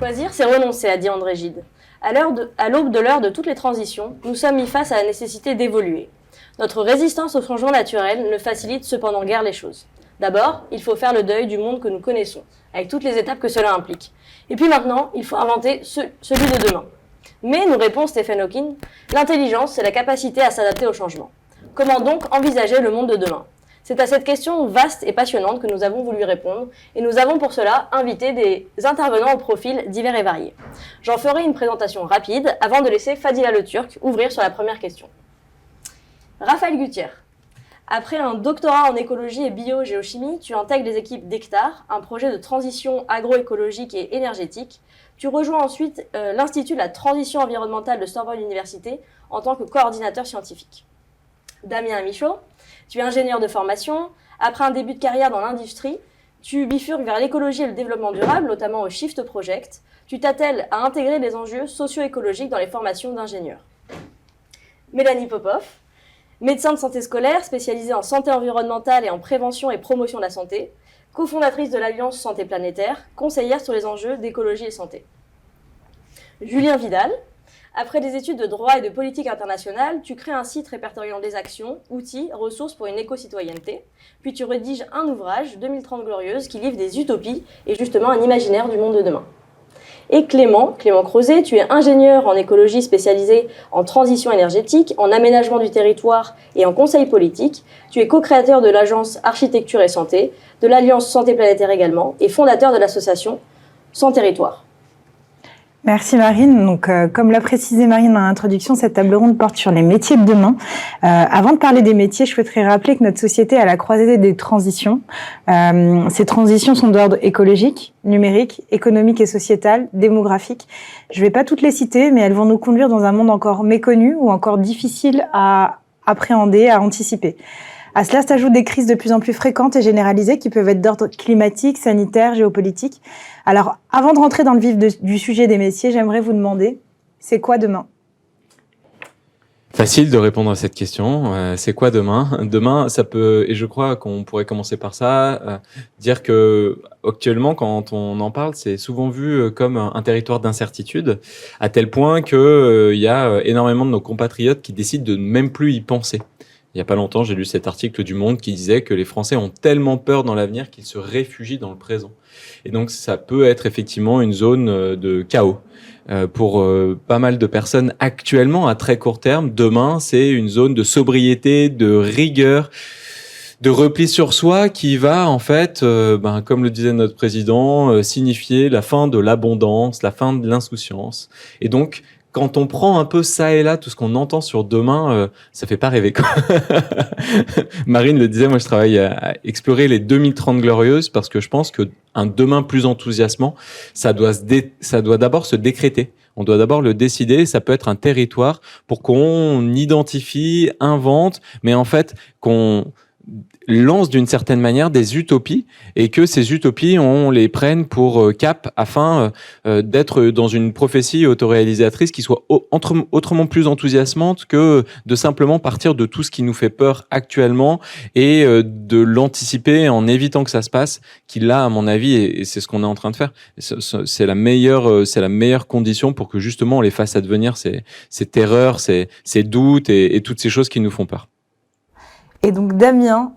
Choisir, c'est renoncer, a dit André Gide. À l'aube de l'heure de toutes les transitions, nous sommes mis face à la nécessité d'évoluer. Notre résistance au changement naturel ne facilite cependant guère les choses. D'abord, il faut faire le deuil du monde que nous connaissons, avec toutes les étapes que cela implique. Et puis maintenant, il faut inventer celui de demain. Mais, nous répond Stephen Hawking, l'intelligence, c'est la capacité à s'adapter au changement. Comment donc envisager le monde de demain ? C'est à cette question vaste et passionnante que nous avons voulu répondre, et nous avons pour cela invité des intervenants au profil divers et variés. J'en ferai une présentation rapide avant de laisser Fadila Le Turc ouvrir sur la première question. Raphaël Gutière, après un doctorat en écologie et biogéochimie, tu intègres les équipes d'Hectare, un projet de transition agroécologique et énergétique. Tu rejoins ensuite l'Institut de la transition environnementale de Sorbonne Université en tant que coordinateur scientifique. Damien Michaud, tu es ingénieur de formation. Après un début de carrière dans l'industrie, tu bifurques vers l'écologie et le développement durable, notamment au Shift Project. Tu t'attelles à intégrer les enjeux socio-écologiques dans les formations d'ingénieurs. Mélanie Popov, médecin de santé scolaire spécialisée en santé environnementale et en prévention et promotion de la santé, cofondatrice de l'Alliance Santé Planétaire, conseillère sur les enjeux d'écologie et santé. Julien Vidal, après des études de droit et de politique internationale, tu crées un site répertoriant des actions, outils, ressources pour une éco-citoyenneté. Puis tu rédiges un ouvrage, 2030 Glorieuse, qui livre des utopies et justement un imaginaire du monde de demain. Et Clément Crozet, tu es ingénieur en écologie spécialisé en transition énergétique, en aménagement du territoire et en conseil politique. Tu es co-créateur de l'agence Architecture et Santé, de l'Alliance Santé Planétaire également, et fondateur de l'association Sans Territoire. Merci Marine. Donc, comme l'a précisé Marine dans l'introduction, cette table ronde porte sur les métiers de demain. Avant de parler des métiers, je souhaiterais rappeler que notre société est à la croisée des transitions. Ces transitions sont d'ordre écologique, numérique, économique et sociétal, démographique. Je ne vais pas toutes les citer, mais elles vont nous conduire dans un monde encore méconnu ou encore difficile à appréhender, à anticiper. À cela s'ajoutent des crises de plus en plus fréquentes et généralisées qui peuvent être d'ordre climatique, sanitaire, géopolitique. Alors, avant de rentrer dans le vif du sujet des métiers, j'aimerais vous demander, c'est quoi demain ? Facile de répondre à cette question. C'est quoi demain ? Demain, ça peut, et je crois qu'on pourrait commencer par ça, dire que actuellement, quand on en parle, c'est souvent vu comme un territoire d'incertitude, à tel point que y a énormément de nos compatriotes qui décident de ne même plus y penser. Il n'y a pas longtemps, j'ai lu cet article du Monde qui disait que les Français ont tellement peur dans l'avenir qu'ils se réfugient dans le présent. Et donc, ça peut être effectivement une zone de chaos. Pour pas mal de personnes actuellement, à très court terme, demain, c'est une zone de sobriété, de rigueur, de repli sur soi qui va, en fait, comme le disait notre président, signifier la fin de l'abondance, la fin de l'insouciance. Et donc, quand on prend un peu ça et là, tout ce qu'on entend sur demain, ça fait pas rêver, quoi. Marine le disait, moi je travaille à explorer les 2030 glorieuses parce que je pense que un demain plus enthousiasmant, ça doit d'abord se décréter. On doit d'abord le décider. Ça peut être un territoire pour qu'on identifie, invente, mais en fait qu'on lance d'une certaine manière des utopies et que ces utopies, on les prenne pour cap afin d'être dans une prophétie autoréalisatrice qui soit autrement plus enthousiasmante que de simplement partir de tout ce qui nous fait peur actuellement et de l'anticiper en évitant que ça se passe, qui là, à mon avis, et c'est ce qu'on est en train de faire, c'est la meilleure condition pour que justement on les fasse advenir ces terreurs, ces doutes et toutes ces choses qui nous font peur. Et donc Damien,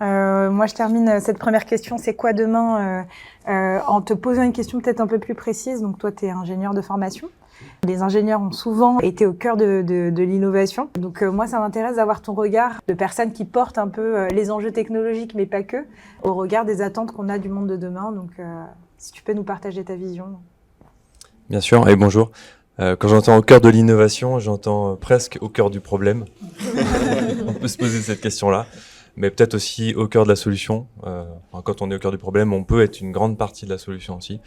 moi je termine cette première question, c'est quoi demain, en te posant une question peut-être un peu plus précise. Donc toi tu es ingénieur de formation. Les ingénieurs ont souvent été au cœur de l'innovation. Donc moi ça m'intéresse d'avoir ton regard de personne qui porte un peu les enjeux technologiques mais pas que, au regard des attentes qu'on a du monde de demain. Donc si tu peux nous partager ta vision. Bien sûr, et bonjour. Quand j'entends au cœur de l'innovation, j'entends presque au cœur du problème. On peut se poser cette question-là. Mais peut-être aussi au cœur de la solution. Quand on est au cœur du problème, on peut être une grande partie de la solution aussi.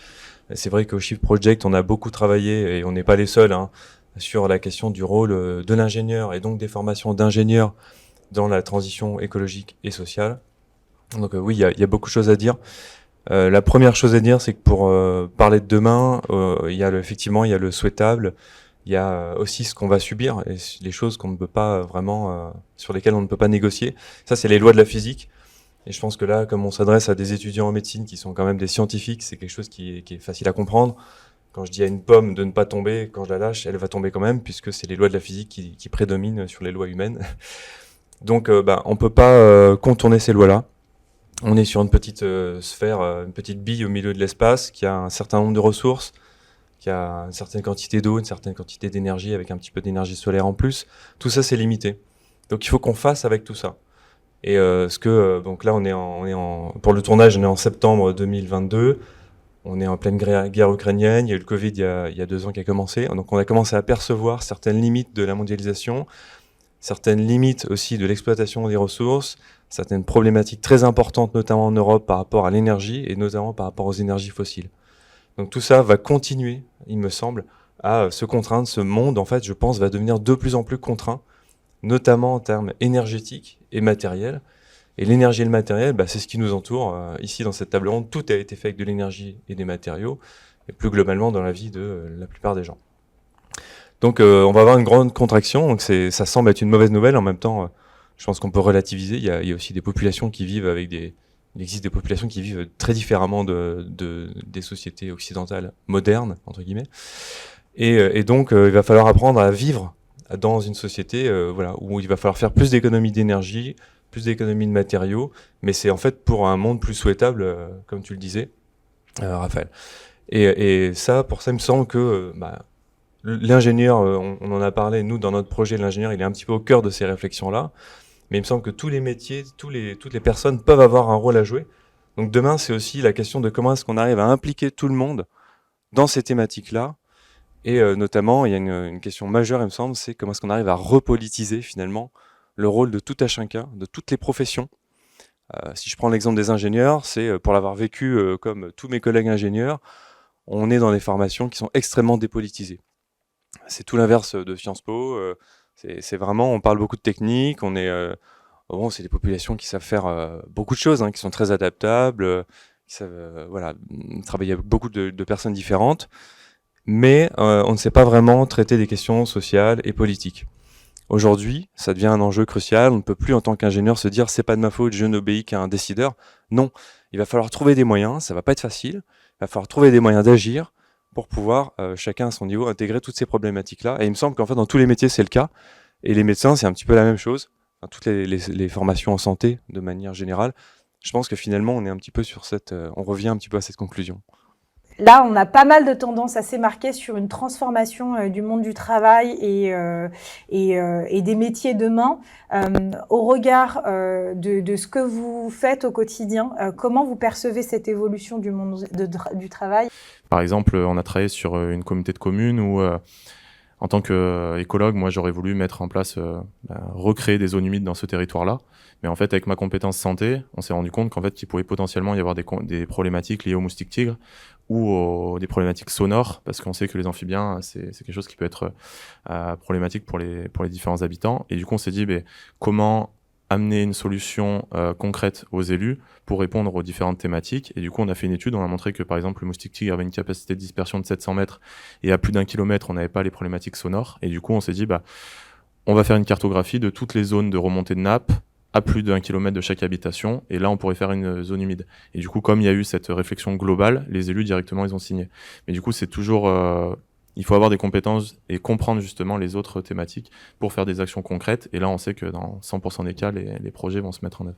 Et c'est vrai qu'au Shift Project, on a beaucoup travaillé, et on n'est pas les seuls, sur la question du rôle de l'ingénieur, et donc des formations d'ingénieurs dans la transition écologique et sociale. Donc oui, il y a beaucoup de choses à dire. La première chose à dire, c'est que pour parler de demain, effectivement, il y a le souhaitable, il y a aussi ce qu'on va subir et les choses qu'on ne peut pas vraiment, sur lesquelles on ne peut pas négocier. Ça, c'est les lois de la physique. Et je pense que là, comme on s'adresse à des étudiants en médecine qui sont quand même des scientifiques, c'est quelque chose qui est facile à comprendre. quand je dis à une pomme de ne pas tomber, quand je la lâche, elle va tomber quand même, puisque c'est les lois de la physique qui prédominent sur les lois humaines. Donc, on peut pas contourner ces lois-là. On est sur une petite sphère, une petite bille au milieu de l'espace, qui a un certain nombre de ressources, qui a une certaine quantité d'eau, une certaine quantité d'énergie, avec un petit peu d'énergie solaire en plus. Tout ça, c'est limité. Donc, il faut qu'on fasse avec tout ça. Et donc là, pour le tournage, on est en septembre 2022. On est en pleine guerre ukrainienne. Il y a eu le Covid il y a 2 ans qui a commencé. Donc, on a commencé à percevoir certaines limites de la mondialisation, certaines limites aussi de l'exploitation des ressources, certaines problématiques très importantes, notamment en Europe, par rapport à l'énergie et notamment par rapport aux énergies fossiles. Donc tout ça va continuer, il me semble, à se contraindre. Ce monde, en fait, je pense, va devenir de plus en plus contraint, notamment en termes énergétiques et matériels. Et l'énergie et le matériel, c'est ce qui nous entoure. Ici, dans cette table ronde, tout a été fait avec de l'énergie et des matériaux, et plus globalement dans la vie de la plupart des gens. Donc on va avoir une grande contraction, donc ça semble être une mauvaise nouvelle. En même temps, je pense qu'on peut relativiser. Il y a aussi des populations qui vivent il existe des populations qui vivent très différemment des sociétés occidentales modernes, entre guillemets. Et donc, il va falloir apprendre à vivre dans une société où il va falloir faire plus d'économies d'énergie, plus d'économies de matériaux, mais c'est en fait pour un monde plus souhaitable, comme tu le disais, Raphaël. Et ça, pour ça, il me semble que l'ingénieur, on en a parlé, nous, dans notre projet, l'ingénieur, il est un petit peu au cœur de ces réflexions-là. Mais il me semble que tous les métiers, toutes les personnes peuvent avoir un rôle à jouer. Donc demain, c'est aussi la question de comment est-ce qu'on arrive à impliquer tout le monde dans ces thématiques-là. Et notamment, il y a une question majeure, il me semble, c'est comment est-ce qu'on arrive à repolitiser finalement le rôle de tout à chacun, de toutes les professions. Si je prends l'exemple des ingénieurs, c'est pour l'avoir vécu comme tous mes collègues ingénieurs, on est dans des formations qui sont extrêmement dépolitisées. C'est tout l'inverse de Sciences Po. C'est vraiment, on parle beaucoup de technique, c'est des populations qui savent faire beaucoup de choses, qui sont très adaptables, qui savent travailler avec beaucoup de personnes différentes, mais on ne sait pas vraiment traiter des questions sociales et politiques. Aujourd'hui, ça devient un enjeu crucial. On ne peut plus, en tant qu'ingénieur, se dire c'est pas de ma faute, je n'obéis qu'à un décideur. Non, il va falloir trouver des moyens. Ça va pas être facile. Il va falloir trouver des moyens d'agir pour pouvoir, chacun à son niveau, intégrer toutes ces problématiques-là. Et il me semble qu'en fait, dans tous les métiers, c'est le cas. Et les médecins, c'est un petit peu la même chose. Enfin, toutes les formations en santé, de manière générale. Je pense que finalement, on est un petit peu on revient un petit peu à cette conclusion. Là, on a pas mal de tendances assez marquées sur une transformation du monde du travail et des métiers demain. Au regard de ce que vous faites au quotidien, comment vous percevez cette évolution du monde du travail ? Par exemple, on a travaillé sur une communauté de communes où, en tant qu'écologue, moi, j'aurais voulu mettre en place, recréer des zones humides dans ce territoire-là. Mais en fait, avec ma compétence santé, on s'est rendu compte qu'en fait, il pouvait potentiellement y avoir des problématiques liées aux moustiques tigres ou des problématiques sonores, parce qu'on sait que les amphibiens, c'est quelque chose qui peut être problématique pour les différents habitants. Et du coup, on s'est dit, comment amener une solution concrète aux élus pour répondre aux différentes thématiques. Et du coup, on a fait une étude, on a montré que, par exemple, le moustique tigre avait une capacité de dispersion de 700 mètres et à plus d'1 kilomètre, on n'avait pas les problématiques sonores. Et du coup, on s'est dit, on va faire une cartographie de toutes les zones de remontée de nappe à plus d'1 kilomètre de chaque habitation, et là on pourrait faire une zone humide. Et du coup, comme il y a eu cette réflexion globale, les élus directement ils ont signé. Mais du coup, c'est toujours, il faut avoir des compétences et comprendre justement les autres thématiques pour faire des actions concrètes. Et là, on sait que dans 100% des cas, les projets vont se mettre en œuvre.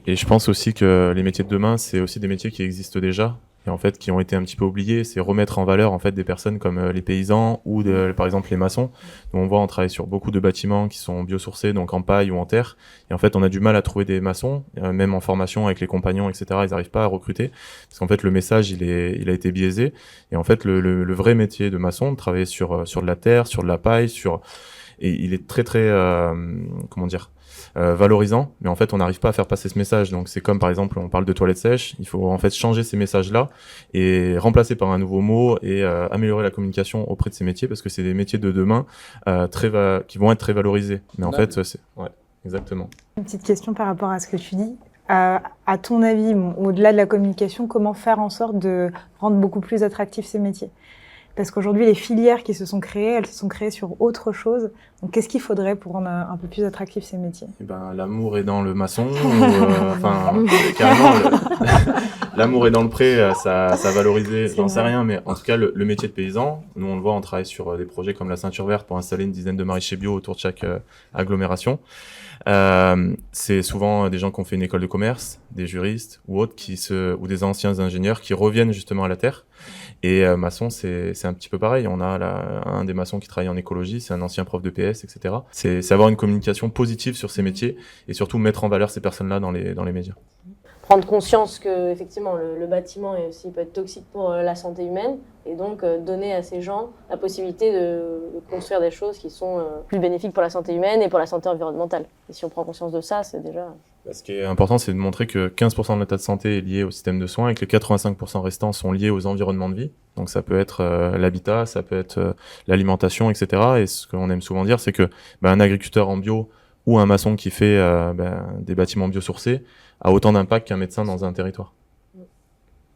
Et je pense aussi que les métiers de demain, c'est aussi des métiers qui existent déjà et en fait qui ont été un petit peu oubliés. C'est remettre en valeur en fait des personnes comme les paysans ou par exemple les maçons. Donc on voit, on travaille sur beaucoup de bâtiments qui sont biosourcés, donc en paille ou en terre. Et en fait, on a du mal à trouver des maçons, même en formation avec les compagnons, etc. Ils n'arrivent pas à recruter parce qu'en fait le message il a été biaisé. Et en fait le vrai métier de maçon, de travailler sur de la terre, sur de la paille, et il est très valorisant, mais en fait on n'arrive pas à faire passer ce message. Donc c'est comme par exemple on parle de toilettes sèches, il faut en fait changer ces messages là et remplacer par un nouveau mot et améliorer la communication auprès de ces métiers, parce que c'est des métiers de demain qui vont être très valorisés. Mais en fait c'est exactement. Une petite question par rapport à ce que tu dis. À ton avis, au-delà de la communication, comment faire en sorte de rendre beaucoup plus attractifs ces métiers ? Parce qu'aujourd'hui, les filières qui se sont créées, elles se sont créées sur autre chose. Donc, qu'est-ce qu'il faudrait pour rendre un peu plus attractifs ces métiers? Eh ben, l'amour est dans le maçon, carrément, l'amour est dans le pré, ça valorisé, j'en sais rien, mais en tout cas, le métier de paysan, nous on le voit, on travaille sur des projets comme la ceinture verte pour installer une dizaine de maraîchers bio autour de chaque agglomération. C'est souvent des gens qui ont fait une école de commerce, des juristes ou autres ou des anciens ingénieurs qui reviennent justement à la terre. Et maçon, c'est un petit peu pareil. On a un des maçons qui travaille en écologie, c'est un ancien prof de PS, etc. C'est avoir une communication positive sur ces métiers et surtout mettre en valeur ces personnes-là dans les médias. Prendre conscience que effectivement le bâtiment peut être toxique pour la santé humaine et donc donner à ces gens la possibilité de construire des choses qui sont plus bénéfiques pour la santé humaine et pour la santé environnementale. Et si on prend conscience de ça, c'est déjà... Ce qui est important, c'est de montrer que 15% de l'état de santé est lié au système de soins et que les 85% restants sont liés aux environnements de vie. Donc ça peut être l'habitat, ça peut être l'alimentation, etc. Et ce qu'on aime souvent dire, c'est que un agriculteur en bio ou un maçon qui fait des bâtiments biosourcés a autant d'impact qu'un médecin dans un territoire.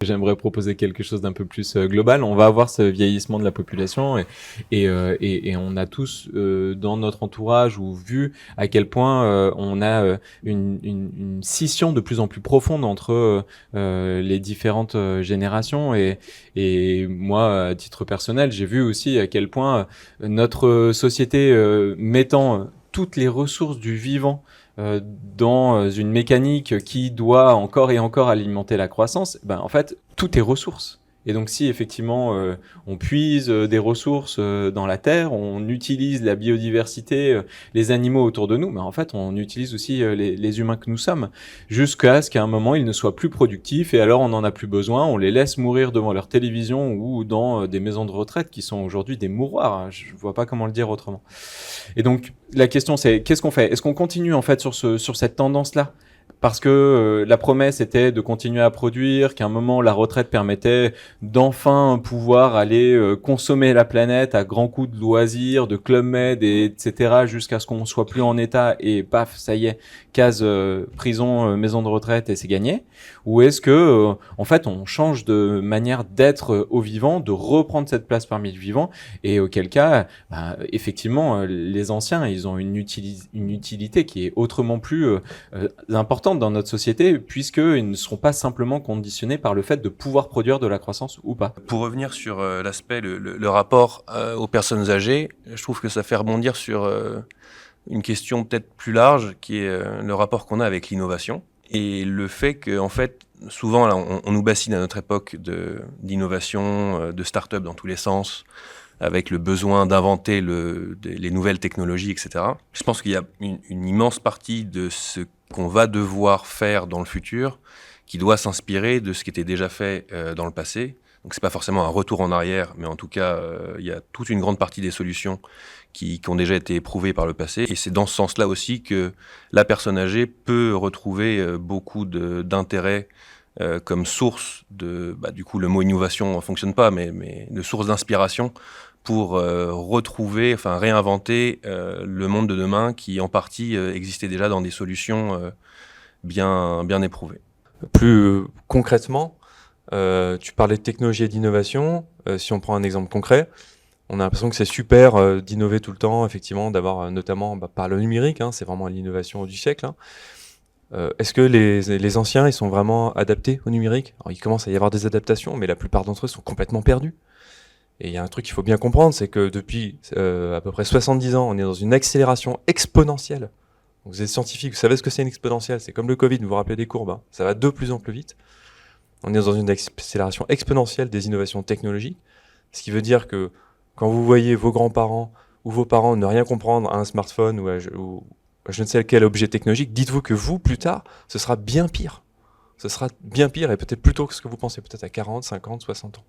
J'aimerais proposer quelque chose d'un peu plus global. On va avoir ce vieillissement de la population et on a tous dans notre entourage ou vu à quel point on a une scission de plus en plus profonde entre les différentes générations et moi, à titre personnel, j'ai vu aussi à quel point notre société mettant toutes les ressources du vivant dans une mécanique qui doit encore et encore alimenter la croissance, en fait, tout est ressources. Et donc si effectivement on puise des ressources dans la terre, on utilise la biodiversité, les animaux autour de nous, mais en fait on utilise aussi les humains que nous sommes, jusqu'à ce qu'à un moment ils ne soient plus productifs et alors on n'en a plus besoin, on les laisse mourir devant leur télévision ou dans des maisons de retraite qui sont aujourd'hui des mouroirs, je vois pas comment le dire autrement. Et donc la question c'est qu'est-ce qu'on fait? Est-ce qu'on continue en fait sur cette tendance-là? Parce que la promesse était de continuer à produire, qu'à un moment la retraite permettait d'enfin pouvoir aller consommer la planète à grands coups de loisirs, de Club Med, etc. jusqu'à ce qu'on soit plus en état et paf, ça y est, case prison, maison de retraite et c'est gagné. Ou est-ce que en fait on change de manière d'être au vivant, de reprendre cette place parmi le vivant et auquel cas, effectivement, les anciens ils ont une utilité qui est autrement plus importante dans notre société, puisqu'ils ne seront pas simplement conditionnés par le fait de pouvoir produire de la croissance ou pas. Pour revenir sur l'aspect, le rapport aux personnes âgées, je trouve que ça fait rebondir sur une question peut-être plus large, qui est le rapport qu'on a avec l'innovation. Et le fait que, en fait, souvent, là, on nous bassine à notre époque d'innovation, de start-up dans tous les sens, avec le besoin d'inventer les nouvelles technologies, etc. Je pense qu'il y a une immense partie de ce qu'on va devoir faire dans le futur qui doit s'inspirer de ce qui était déjà fait dans le passé. Donc c'est pas forcément un retour en arrière, mais en tout cas, il y a toute une grande partie des solutions qui ont déjà été éprouvées par le passé. Et c'est dans ce sens-là aussi que la personne âgée peut retrouver beaucoup d'intérêt comme source du coup, le mot innovation ne fonctionne pas, mais de source d'inspiration pour réinventer le monde de demain qui, en partie, existait déjà dans des solutions bien éprouvées. Plus concrètement, tu parlais de technologie et d'innovation. Si on prend un exemple concret, on a l'impression que c'est super d'innover tout le temps, effectivement, d'avoir notamment par le numérique, c'est vraiment l'innovation du siècle. Est-ce que les anciens, ils sont vraiment adaptés au numérique? Alors, il commence à y avoir des adaptations, mais la plupart d'entre eux sont complètement perdus. Et il y a un truc qu'il faut bien comprendre, c'est que depuis à peu près 70 ans, on est dans une accélération exponentielle. Donc, vous êtes scientifique, vous savez ce que c'est une exponentielle. C'est comme le Covid, vous vous rappelez des courbes. Ça va de plus en plus vite. On est dans une accélération exponentielle des innovations technologiques. Ce qui veut dire que quand vous voyez vos grands-parents ou vos parents ne rien comprendre à un smartphone ou je ne sais quel objet technologique, dites-vous que vous, plus tard, ce sera bien pire. Ce sera bien pire et peut-être plus tôt que ce que vous pensez, peut-être à 40, 50, 60 ans.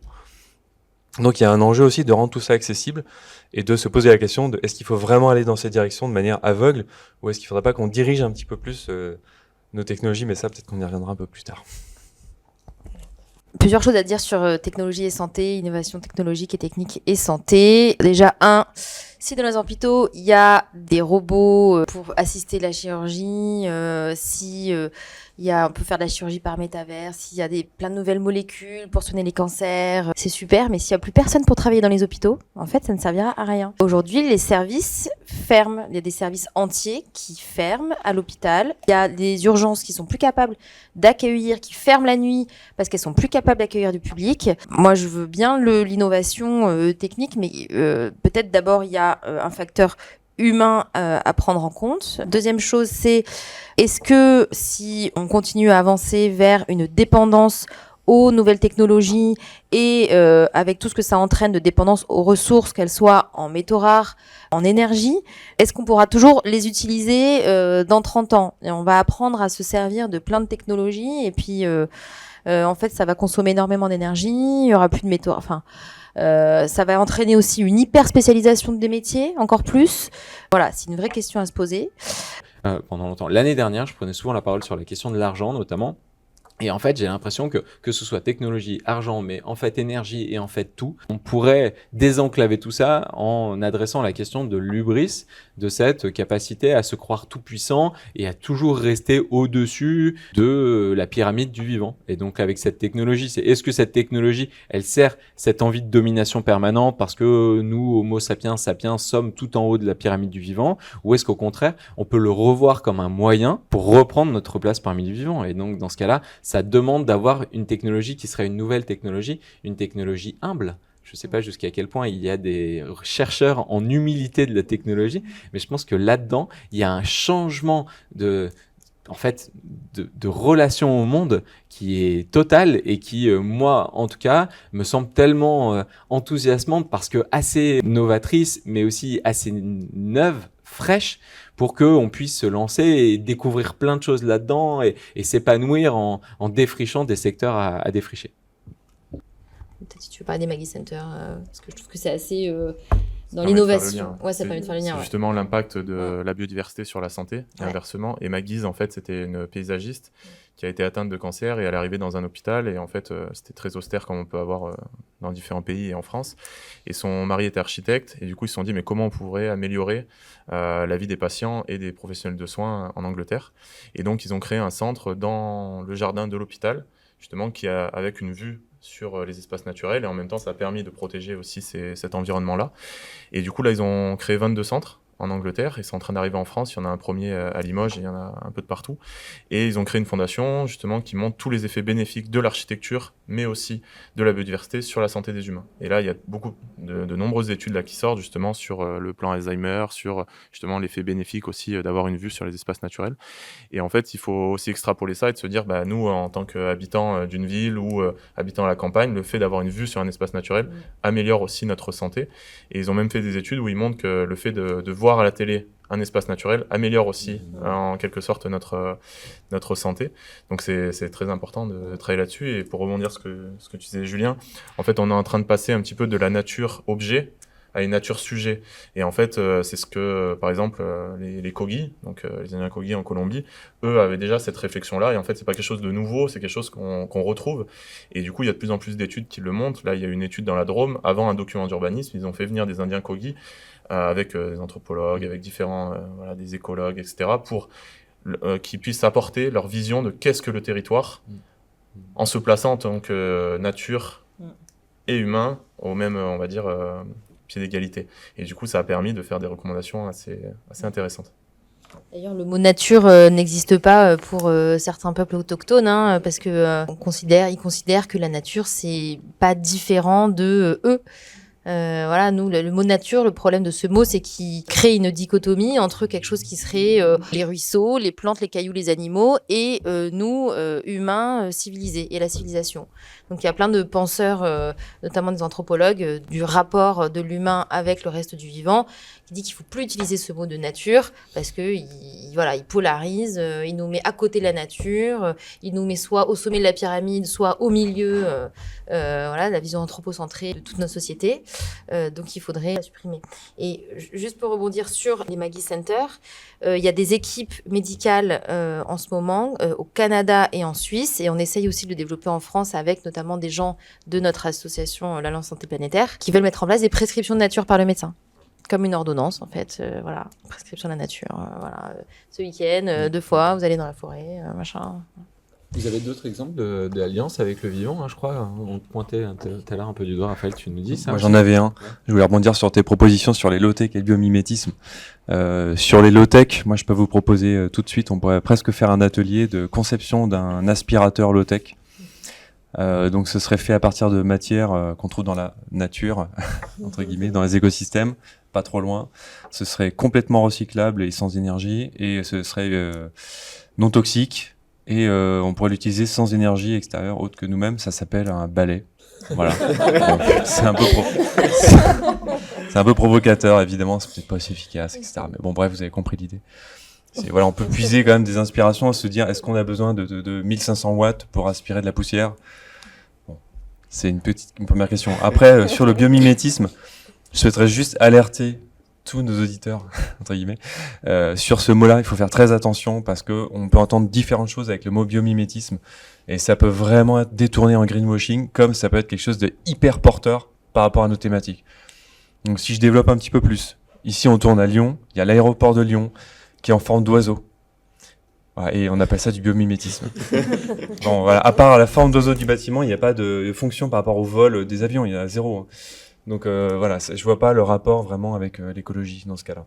Donc il y a un enjeu aussi de rendre tout ça accessible et de se poser la question de est-ce qu'il faut vraiment aller dans cette direction de manière aveugle ou est-ce qu'il ne faudrait pas qu'on dirige un petit peu plus nos technologies, mais ça peut-être qu'on y reviendra un peu plus tard. Plusieurs choses à dire sur technologie et santé, innovation technologique et technique et santé. Déjà, Si dans les hôpitaux, il y a des robots pour assister la chirurgie, on peut faire de la chirurgie par métavers, s'il y a plein de nouvelles molécules pour soigner les cancers, c'est super, mais s'il n'y a plus personne pour travailler dans les hôpitaux, en fait, ça ne servira à rien. Aujourd'hui, les services ferment. Il y a des services entiers qui ferment à l'hôpital. Il y a des urgences qui sont plus capables d'accueillir, qui ferment la nuit parce qu'elles sont plus capables d'accueillir du public. Moi, je veux bien l'innovation technique, mais peut-être d'abord, il y a un facteur humain à prendre en compte. Deuxième chose, c'est est-ce que si on continue à avancer vers une dépendance aux nouvelles technologies et avec tout ce que ça entraîne de dépendance aux ressources, qu'elles soient en métaux rares, en énergie, est-ce qu'on pourra toujours les utiliser dans 30 ans ? Et on va apprendre à se servir de plein de technologies et puis en fait ça va consommer énormément d'énergie, il y aura plus de métaux, ça va entraîner aussi une hyper spécialisation des métiers, encore plus. Voilà, c'est une vraie question à se poser. Pendant longtemps. L'année dernière, je prenais souvent la parole sur la question de l'argent, notamment. Et en fait, j'ai l'impression que ce soit technologie, argent, mais en fait énergie et en fait tout, on pourrait désenclaver tout ça en adressant la question de l'hubris, de cette capacité à se croire tout puissant et à toujours rester au-dessus de la pyramide du vivant. Et donc avec cette technologie, est-ce que cette technologie, elle sert cette envie de domination permanente parce que nous, Homo sapiens, sommes tout en haut de la pyramide du vivant, ou est-ce qu'au contraire, on peut le revoir comme un moyen pour reprendre notre place parmi les vivants? Et donc dans ce cas-là, ça demande d'avoir une technologie qui serait une nouvelle technologie, une technologie humble. Je ne sais pas jusqu'à quel point il y a des chercheurs en humilité de la technologie, mais je pense que là-dedans, il y a un changement de relation au monde qui est total et qui, moi, en tout cas, me semble tellement enthousiasmante parce que assez novatrice, mais aussi assez neuve, fraîche, pour qu'on puisse se lancer et découvrir plein de choses là-dedans et s'épanouir en défrichant des secteurs à défricher. Peut-être si tu veux parler des Maggie Center, parce que je trouve que c'est assez dans l'innovation. Ouais, ça permet de faire le lien. C'est justement l'impact de la biodiversité sur la santé, et inversement. Et Maggie, en fait, c'était une paysagiste qui a été atteinte de cancer et elle est arrivée dans un hôpital. Et en fait, c'était très austère comme on peut avoir dans différents pays et en France. Et son mari était architecte. Et du coup, ils se sont dit, mais comment on pourrait améliorer la vie des patients et des professionnels de soins en Angleterre? Et donc, ils ont créé un centre dans le jardin de l'hôpital, justement, avec une vue sur les espaces naturels, et en même temps ça a permis de protéger aussi cet environnement-là. Et du coup là ils ont créé 22 centres en Angleterre, ils sont en train d'arriver en France, il y en a un premier à Limoges, et il y en a un peu de partout. Et ils ont créé une fondation justement qui montre tous les effets bénéfiques de l'architecture, mais aussi de la biodiversité sur la santé des humains. Et là il y a beaucoup de nombreuses études là qui sortent justement sur le plan Alzheimer, sur justement l'effet bénéfique aussi d'avoir une vue sur les espaces naturels. Et en fait il faut aussi extrapoler ça et de se dire, nous en tant qu'habitants d'une ville ou habitants à la campagne, le fait d'avoir une vue sur un espace naturel améliore aussi notre santé. Et ils ont même fait des études où ils montrent que le fait de voir à la télé un espace naturel améliore aussi en quelque sorte notre santé. Donc c'est très important de travailler là-dessus. Et pour rebondir sur ce que tu disais Julien, en fait on est en train de passer un petit peu de la nature objet à une nature sujet. Et en fait, c'est ce que, par exemple, les Kogi, donc les Indiens Kogi en Colombie, eux avaient déjà cette réflexion-là. Et en fait, c'est pas quelque chose de nouveau, c'est quelque chose qu'on retrouve. Et du coup, il y a de plus en plus d'études qui le montrent. Là, il y a une étude dans la Drôme, avant un document d'urbanisme, ils ont fait venir des Indiens Kogi avec des anthropologues, avec différents, des écologues, etc., pour qu'ils puissent apporter leur vision de qu'est-ce que le territoire, en se plaçant en tant que nature et humain, au même, on va dire, pied d'égalité. Et du coup, ça a permis de faire des recommandations assez intéressantes. D'ailleurs, le mot nature n'existe pas pour certains peuples autochtones, parce que ils considèrent que la nature, c'est pas différent de eux. Nous, le mot nature, le problème de ce mot, c'est qu'il crée une dichotomie entre quelque chose qui serait les ruisseaux, les plantes, les cailloux, les animaux, et nous, humains, civilisés, et la civilisation. Donc il y a plein de penseurs, notamment des anthropologues, du rapport de l'humain avec le reste du vivant, qui dit qu'il faut plus utiliser ce mot de nature, parce que il polarise, il nous met à côté de la nature, il nous met soit au sommet de la pyramide, soit au milieu, la vision anthropocentrée de toute notre société. Donc il faudrait la supprimer. Et juste pour rebondir sur les Maggie Center, il y a des équipes médicales en ce moment au Canada et en Suisse, et on essaye aussi de le développer en France avec notamment des gens de notre association l'Alliance Santé Planétaire qui veulent mettre en place des prescriptions de nature par le médecin. Comme une ordonnance, en fait. Voilà, prescription de la nature. Voilà, ce week-end, 2 fois, vous allez dans la forêt, machin. Vous avez d'autres exemples d'alliance avec le vivant, hein, je crois. On te pointait tout à l'heure un peu du doigt, Raphaël, tu nous dis ça. Moi, j'en avais un. Je voulais rebondir sur tes propositions sur les low-tech et le biomimétisme. Sur les low-tech, moi, je peux vous proposer tout de suite, on pourrait presque faire un atelier de conception d'un aspirateur low-tech. Donc, ce serait fait à partir de matières qu'on trouve dans la nature, entre guillemets, dans les écosystèmes, pas trop loin. Ce serait complètement recyclable et sans énergie, et ce serait non toxique. Et on pourrait l'utiliser sans énergie extérieure autre que nous-mêmes. Ça s'appelle un balai. Voilà. Bon, c'est un peu provocateur, évidemment. C'est peut-être pas aussi efficace, etc. Mais bon, bref, vous avez compris l'idée. Voilà, on peut puiser quand même des inspirations à se dire, est-ce qu'on a besoin de 1500 watts pour aspirer de la poussière? Bon, c'est une première question. Après, sur le biomimétisme, je souhaiterais juste alerter tous nos auditeurs, entre guillemets, sur ce mot-là. Il faut faire très attention parce que on peut entendre différentes choses avec le mot biomimétisme et ça peut vraiment être détourné en greenwashing, comme ça peut être quelque chose de hyper porteur par rapport à nos thématiques. Donc si je développe un petit peu plus, ici on tourne à Lyon, il y a l'aéroport de Lyon qui est en forme d'oiseau. Voilà, et on appelle ça du biomimétisme. Bon, voilà. À part la forme d'oiseau du bâtiment, il n'y a pas de fonction par rapport au vol des avions, il y a 0. Hein. Donc voilà, je vois pas le rapport vraiment avec l'écologie dans ce cas-là.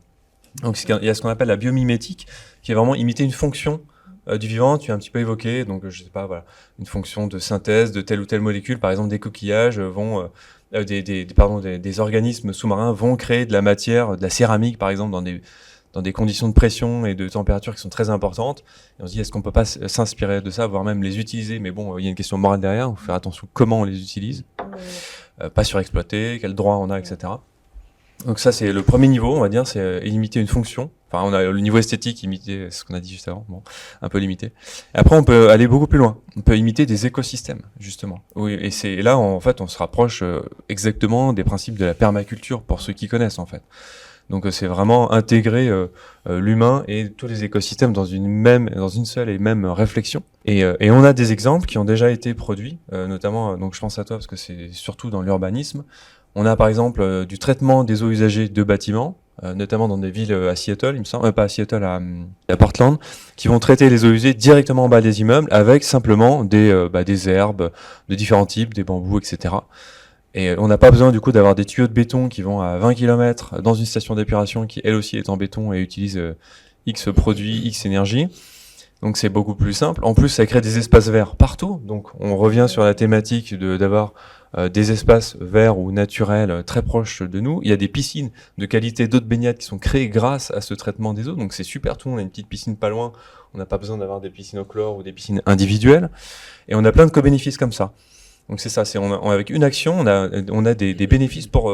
Donc il y a ce qu'on appelle la biomimétique, qui est vraiment imiter une fonction du vivant. Tu as un petit peu évoqué, donc je sais pas, voilà, une fonction de synthèse de telle ou telle molécule. Par exemple, des coquillages vont, des organismes sous-marins vont créer de la matière, de la céramique, par exemple, dans des conditions de pression et de température qui sont très importantes. Et on se dit, est-ce qu'on peut pas s'inspirer de ça, voire même les utiliser? Mais bon, il y a une question morale derrière. Il faut faire attention comment on les utilise. Pas surexploiter, quel droit on a, etc. Donc ça, c'est le premier niveau, on va dire, c'est imiter une fonction. Enfin, on a le niveau esthétique, imiter ce qu'on a dit juste avant, bon, un peu limité. Et après, on peut aller beaucoup plus loin. On peut imiter des écosystèmes, justement. Oui, et c'est là, en fait, on se rapproche exactement des principes de la permaculture, pour ceux qui connaissent, en fait. Donc c'est vraiment intégrer l'humain et tous les écosystèmes dans une seule et même réflexion. Et on a des exemples qui ont déjà été produits, notamment, donc je pense à toi parce que c'est surtout dans l'urbanisme. On a par exemple du traitement des eaux usagées de bâtiments, notamment dans des villes à Seattle, il me semble, pas à Seattle, à Portland, qui vont traiter les eaux usées directement en bas des immeubles avec simplement des herbes de différents types, des bambous, etc. Et on n'a pas besoin du coup d'avoir des tuyaux de béton qui vont à 20 km dans une station d'épuration qui elle aussi est en béton et utilise X produits, X énergie. Donc c'est beaucoup plus simple. En plus, ça crée des espaces verts partout. Donc on revient sur la thématique d'avoir des espaces verts ou naturels très proches de nous. Il y a des piscines de qualité d'eau de baignade qui sont créées grâce à ce traitement des eaux. Donc c'est super, tout le monde a une petite piscine pas loin. On n'a pas besoin d'avoir des piscines au chlore ou des piscines individuelles. Et on a plein de co-bénéfices comme ça. Donc c'est ça, avec une action, on a des bénéfices pour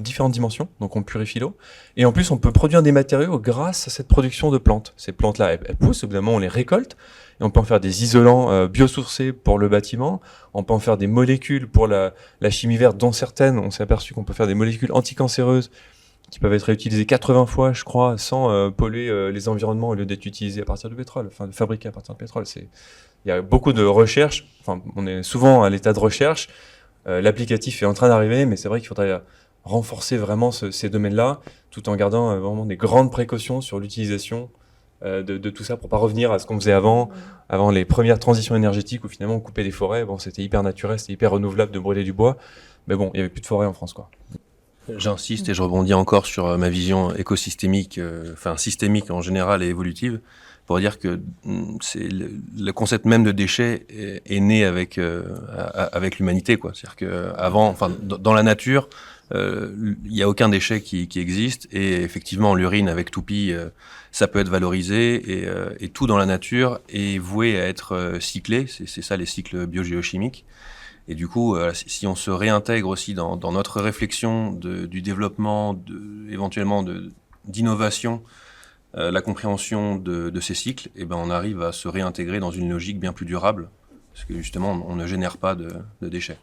différentes dimensions, donc on purifie l'eau. Et en plus, on peut produire des matériaux grâce à cette production de plantes. Ces plantes-là, elles poussent, évidemment, on les récolte, et on peut en faire des isolants biosourcés pour le bâtiment, on peut en faire des molécules pour la chimie verte, dont certaines, on s'est aperçu qu'on peut faire des molécules anticancéreuses qui peuvent être réutilisées 80 fois, je crois, sans polluer les environnements au lieu d'être utilisées à partir du pétrole, enfin de fabriquer à partir du pétrole. Il y a beaucoup de recherches, enfin on est souvent à l'état de recherche, l'applicatif est en train d'arriver, mais c'est vrai qu'il faudrait renforcer vraiment ces domaines-là, tout en gardant vraiment des grandes précautions sur l'utilisation de tout ça, pour pas revenir à ce qu'on faisait avant les premières transitions énergétiques où finalement on coupait des forêts, bon c'était hyper naturel, c'était hyper renouvelable de brûler du bois, mais bon, il y avait plus de forêts en France, quoi. J'insiste et je rebondis encore sur ma vision écosystémique, systémique en général et évolutive, pour dire que c'est le concept même de déchets est né avec l'humanité, quoi. C'est-à-dire que avant, dans la nature, il y a aucun déchet qui existe, et effectivement l'urine avec toupie, ça peut être valorisé, et tout dans la nature est voué à être cyclé. C'est ça les cycles biogéochimiques. Et du coup, si on se réintègre aussi dans notre réflexion du développement, éventuellement d'innovation, la compréhension de ces cycles, et ben on arrive à se réintégrer dans une logique bien plus durable, parce que justement, on ne génère pas de déchets.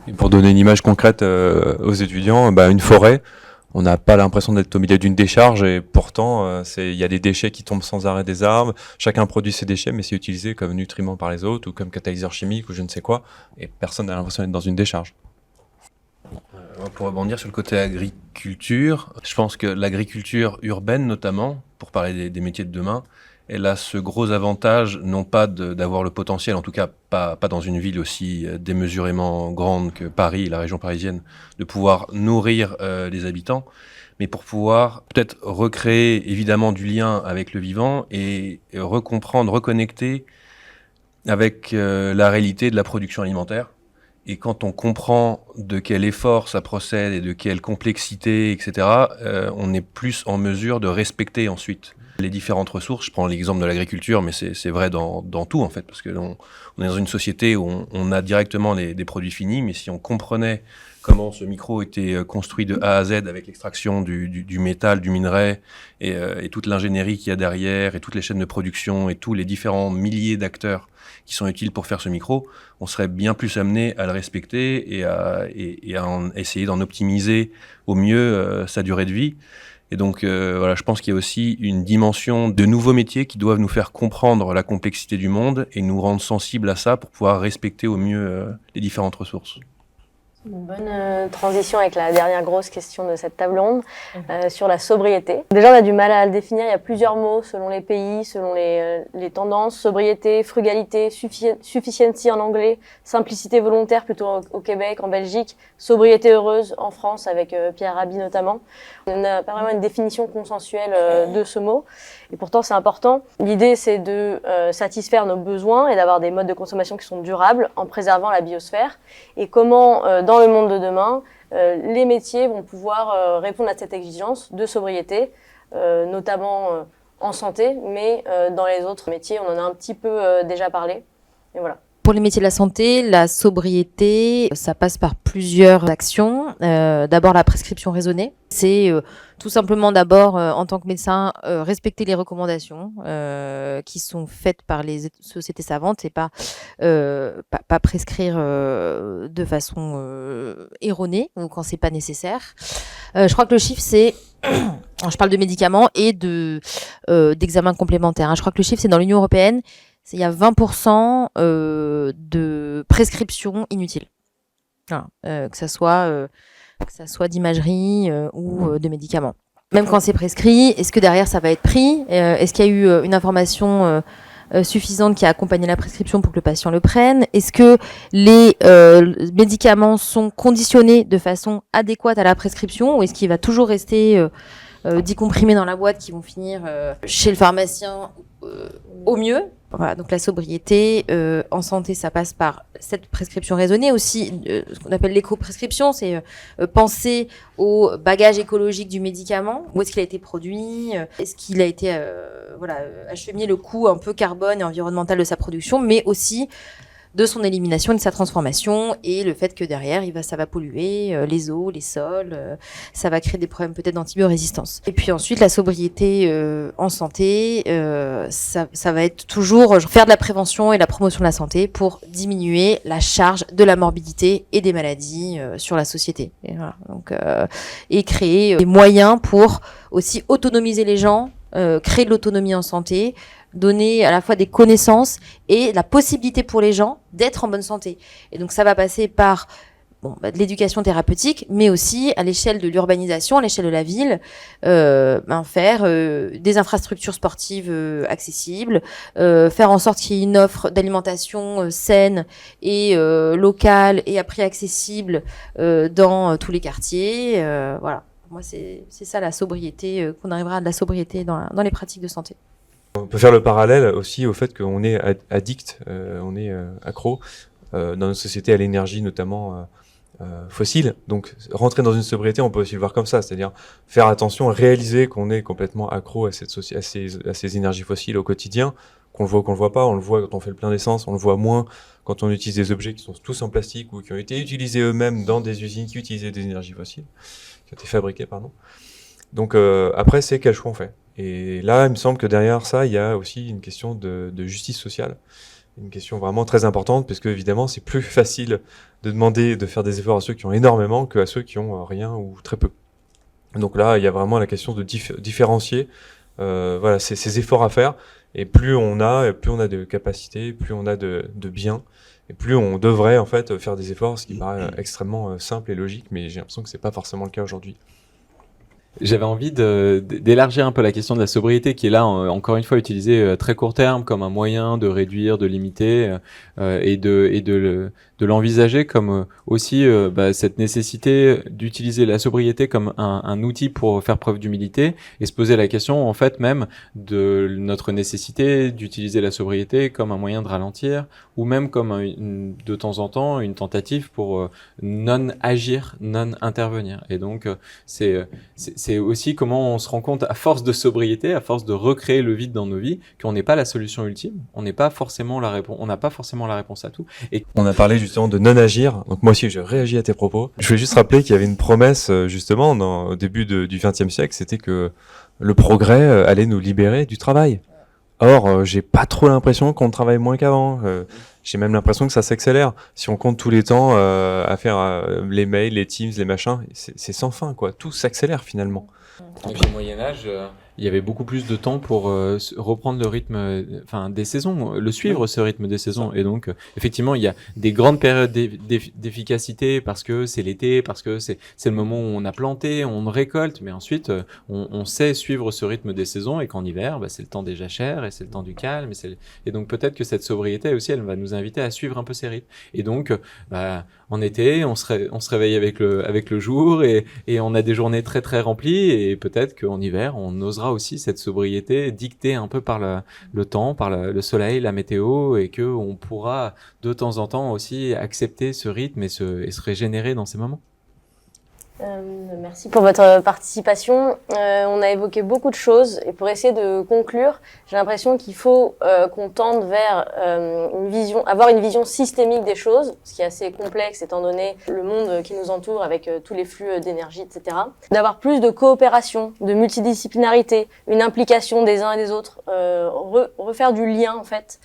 Et pour donner une image concrète aux étudiants, une forêt, on n'a pas l'impression d'être au milieu d'une décharge, et pourtant, il y a des déchets qui tombent sans arrêt des arbres. Chacun produit ses déchets, mais c'est utilisé comme nutriment par les autres, ou comme catalyseur chimique, ou je ne sais quoi, et personne n'a l'impression d'être dans une décharge. Pour rebondir sur le côté agriculture, je pense que l'agriculture urbaine notamment, pour parler des métiers de demain, elle a ce gros avantage, non pas d'avoir le potentiel, en tout cas pas dans une ville aussi démesurément grande que Paris, la région parisienne, de pouvoir nourrir les habitants, mais pour pouvoir peut-être recréer évidemment du lien avec le vivant et recomprendre, reconnecter avec la réalité de la production alimentaire. Et quand on comprend de quel effort ça procède et de quelle complexité, etc., on est plus en mesure de respecter ensuite les différentes ressources. Je prends l'exemple de l'agriculture, mais c'est vrai dans tout en fait, parce que on est dans une société où on a directement des produits finis, mais si on comprenait comment ce micro était construit de A à Z avec l'extraction du métal, du minerai et toute l'ingénierie qu'il y a derrière et toutes les chaînes de production et tous les différents milliers d'acteurs qui sont utiles pour faire ce micro, on serait bien plus amené à le respecter et à essayer d'en optimiser au mieux sa durée de vie. Et donc voilà, je pense qu'il y a aussi une dimension de nouveaux métiers qui doivent nous faire comprendre la complexité du monde et nous rendre sensibles à ça pour pouvoir respecter au mieux les différentes ressources. Une bonne transition avec la dernière grosse question de cette table ronde sur la sobriété. Déjà, on a du mal à le définir. Il y a plusieurs mots selon les pays, selon les tendances. Sobriété, frugalité, sufficiency en anglais, simplicité volontaire plutôt au Québec, en Belgique, sobriété heureuse en France avec Pierre Rabhi notamment. On n'a pas vraiment une définition consensuelle de ce mot. Et pourtant, c'est important. L'idée, c'est de satisfaire nos besoins et d'avoir des modes de consommation qui sont durables en préservant la biosphère. Et comment, dans le monde de demain, les métiers vont pouvoir répondre à cette exigence de sobriété, notamment en santé, mais dans les autres métiers, on en a un petit peu déjà parlé. Et voilà. Pour les métiers de la santé, la sobriété, ça passe par plusieurs actions. D'abord, la prescription raisonnée. C'est tout simplement d'abord, en tant que médecin, respecter les recommandations qui sont faites par les sociétés savantes et pas prescrire de façon erronée ou quand c'est pas nécessaire. Je crois que le chiffre, c'est... je parle de médicaments et d'examens complémentaires. Je crois que le chiffre, c'est dans l'Union européenne, il y a 20% de prescriptions inutiles. Voilà, que ça soit d'imagerie ou de médicaments. Même quand c'est prescrit, est-ce que derrière ça va être pris ? Est-ce qu'il y a eu une information suffisante qui a accompagné la prescription pour que le patient le prenne ? Est-ce que les médicaments sont conditionnés de façon adéquate à la prescription ou est-ce qu'il va toujours rester 10 comprimés dans la boîte qui vont finir chez le pharmacien au mieux ? Voilà, donc la sobriété en santé, ça passe par cette prescription raisonnée aussi, ce qu'on appelle l'éco-prescription, c'est penser au bagage écologique du médicament, où est-ce qu'il a été produit, est-ce qu'il a été acheminé le coût un peu carbone et environnemental de sa production, mais aussi de son élimination et de sa transformation et le fait que derrière ça va polluer les eaux, les sols, ça va créer des problèmes peut-être d'antibiorésistance. Et puis ensuite la sobriété en santé, ça va être toujours faire de la prévention et de la promotion de la santé pour diminuer la charge de la morbidité et des maladies sur la société. Et voilà, donc et créer des moyens pour aussi autonomiser les gens, créer de l'autonomie en santé, donner à la fois des connaissances et la possibilité pour les gens d'être en bonne santé. Et donc ça va passer par de l'éducation thérapeutique, mais aussi à l'échelle de l'urbanisation, à l'échelle de la ville, faire des infrastructures sportives accessibles, faire en sorte qu'il y ait une offre d'alimentation saine et locale et à prix accessible dans tous les quartiers. Voilà. Pour moi, c'est ça la sobriété, qu'on arrivera à de la sobriété dans les pratiques de santé. On peut faire le parallèle aussi au fait qu'on est addict, on est accro dans notre société à l'énergie notamment fossile. Donc rentrer dans une sobriété, on peut aussi le voir comme ça, c'est-à-dire faire attention, réaliser qu'on est complètement accro à ces énergies fossiles au quotidien, qu'on le voit ou qu'on le voit pas. On le voit quand on fait le plein d'essence, on le voit moins quand on utilise des objets qui sont tous en plastique ou qui ont été utilisés eux-mêmes dans des usines qui utilisaient des énergies fossiles, qui ont été fabriquées, pardon. Donc après, c'est quel choix on fait. Et là, il me semble que derrière ça, il y a aussi une question de justice sociale, une question vraiment très importante, parce que évidemment, c'est plus facile de demander de faire des efforts à ceux qui ont énormément qu'à ceux qui ont rien ou très peu. Donc là, il y a vraiment la question de différencier ces efforts à faire, et plus on a de capacités, plus on a de biens, et plus on devrait en fait faire des efforts, ce qui paraît extrêmement simple et logique, mais j'ai l'impression que c'est pas forcément le cas aujourd'hui. J'avais envie d'élargir un peu la question de la sobriété qui est là, encore une fois, utilisée à très court terme comme un moyen de réduire, de limiter et de l'envisager comme aussi cette nécessité d'utiliser la sobriété comme un outil pour faire preuve d'humilité et se poser la question en fait même de notre nécessité d'utiliser la sobriété comme un moyen de ralentir ou même comme de temps en temps une tentative pour non agir, non intervenir. Et donc c'est aussi comment on se rend compte, à force de sobriété, à force de recréer le vide dans nos vies, qu'on n'est pas la solution ultime, on n'est pas forcément la réponse, on n'a pas forcément la réponse à tout. Et on a parlé justement de non-agir, donc moi aussi je réagis à tes propos. Je voulais juste rappeler qu'il y avait une promesse justement au début du XXe siècle, c'était que le progrès allait nous libérer du travail. Or, j'ai pas trop l'impression qu'on travaille moins qu'avant. J'ai même l'impression que ça s'accélère. Si on compte tous les temps à faire les mails, les Teams, les machins, c'est sans fin, quoi. Tout s'accélère finalement. Et puis au Moyen-Âge, il y avait beaucoup plus de temps pour reprendre le rythme des saisons, le suivre ce rythme des saisons. Et donc, effectivement, il y a des grandes périodes d'efficacité parce que c'est l'été, parce que c'est le moment où on a planté, on récolte, mais ensuite, on sait suivre ce rythme des saisons et qu'en hiver, c'est le temps des jachères et c'est le temps du calme. Et donc, peut-être que cette sobriété aussi, elle va nous inviter à suivre un peu ces rythmes. Et donc, en été, on se réveille avec le jour et on a des journées très très remplies et peut-être qu'en hiver, on osera aussi cette sobriété dictée un peu par le temps, par le soleil, la météo et que on pourra de temps en temps aussi accepter ce rythme et se régénérer dans ces moments. Merci pour votre participation. On a évoqué beaucoup de choses et pour essayer de conclure, j'ai l'impression qu'il faut qu'on tende vers avoir une vision systémique des choses, ce qui est assez complexe étant donné le monde qui nous entoure avec tous les flux d'énergie, etc. D'avoir plus de coopération, de multidisciplinarité, une implication des uns et des autres, refaire du lien en fait.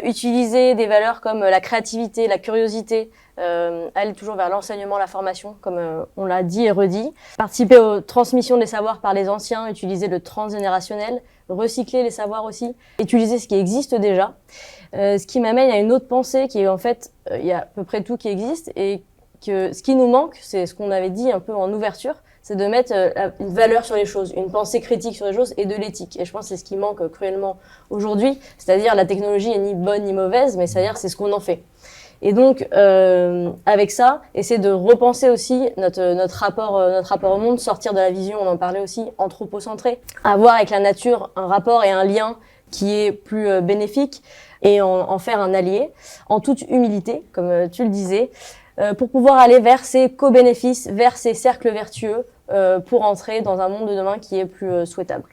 Utiliser des valeurs comme la créativité, la curiosité, aller toujours vers l'enseignement, la formation, comme on l'a dit et redit. Participer aux transmissions des savoirs par les anciens, utiliser le transgénérationnel, recycler les savoirs aussi, utiliser ce qui existe déjà. Ce qui m'amène à une autre pensée qui est en fait, il y a à peu près tout qui existe et que ce qui nous manque, c'est ce qu'on avait dit un peu en ouverture, c'est de mettre une valeur sur les choses, une pensée critique sur les choses et de l'éthique. Et je pense que c'est ce qui manque cruellement aujourd'hui, c'est-à-dire la technologie est ni bonne ni mauvaise, mais c'est-à-dire c'est ce qu'on en fait. Et donc, avec ça, essayer de repenser aussi notre rapport au monde, sortir de la vision, on en parlait aussi, anthropocentrée, avoir avec la nature un rapport et un lien qui est plus bénéfique et en faire un allié, en toute humilité, comme tu le disais, pour pouvoir aller vers ces co-bénéfices, vers ces cercles vertueux, pour entrer dans un monde de demain qui est plus souhaitable.